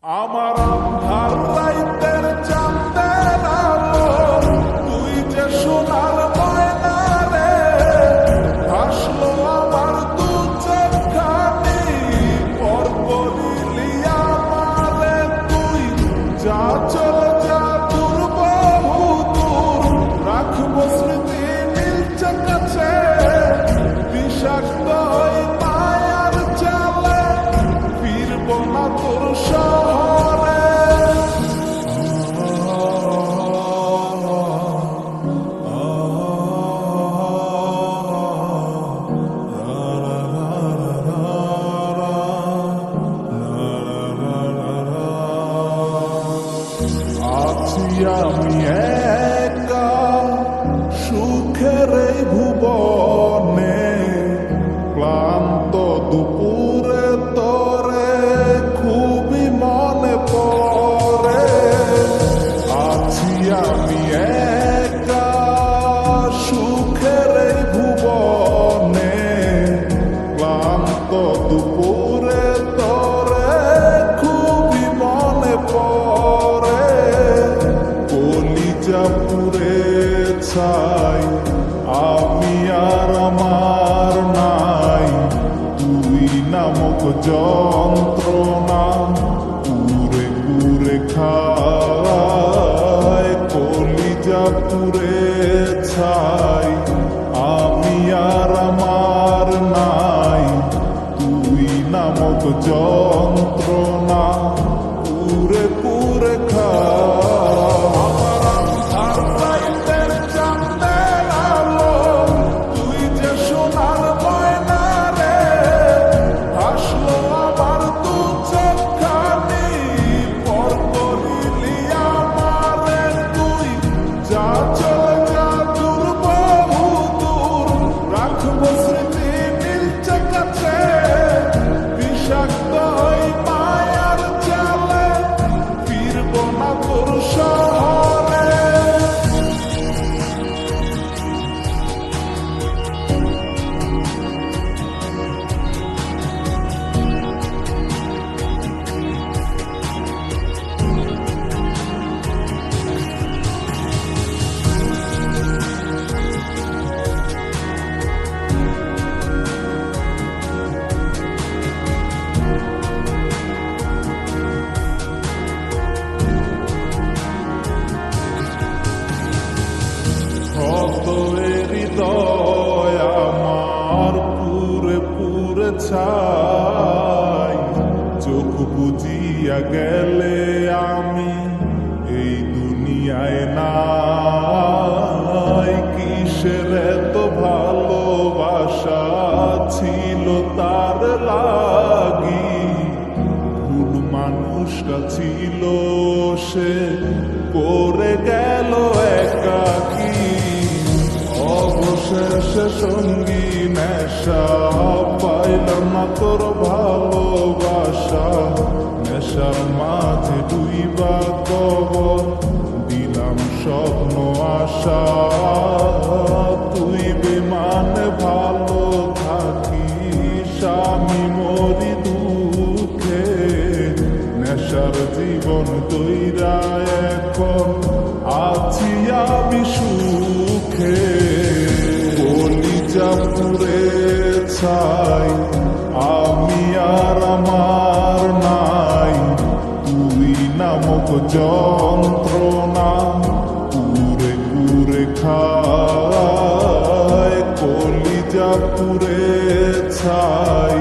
আমার আন্ধার রাইতের চাঁদের আলো, তুই যে সোনার ময়না রে, আসলো আমার দু চোখখানি, পর করিলি আমারে তুই। যা চলে যা দূর বহু দূর, রাখবো স্মৃতি মিলছে কাছে, বিষাক্ত ওই মায়ার জালে ফিরবো না তোর শহরে। আছি আমি একা সুখের এই ভুবনে, ক্লান্ত দুপুরে তোরে খুবই মনে পড়ে। আছি আমি একা সুখের এই ভুবনে, ক্লান্ত দুপুরে তোরে খুবই মনে পড়ে। কলিজা পুরে ছাই আমি আর আমার নাই, তুই নামক যন্ত্রণা পুরে পুরে খায়। কলিজা পুরে ছাই আমি আর আমার নাই, তুই নামক যন্ত্রণা পুরে পুরে খায়। আমার আন্ধার রাইতের চাঁদের আলো, তুই যে সোনার ময়না রে, আসলো আমার দু চোখখানি, পর করিলি আমারে তুই। যা চলে যা দূর বহু দূর, রাখবো স্মৃতি মিলছে কাছে, বিষাক্ত ওই মায়ার জালে ফিরবো না তোর শহরে। কত হৃদয় আমার পুরে পুরে ছাই, চোখ বুঝিয়া গেলে আমি এই দুনিয়ায় নাই। কিসের এত ভালোবাসা ছিল তার লাগি, ভুল মানুষটা ছিল সে, করে গেল একাকী। অবশেষে সঙ্গী নেশা, পাইলাম না তোর ভালোবাসা, নেশার মাঝে ডুইবা কবর দিলাম স্বপ্ন আশা। তুই বিমানে ভালো থাকিস, আমি মরি দুঃখে, নেশার জীবন তৈরা এখন আছি আমি সুখে। কলিজা পুরে ছাই আমি আর আমার নাই, তুই নামক যন্ত্রণা পুরে পুরে খায়। কলিজা পুরে ছাই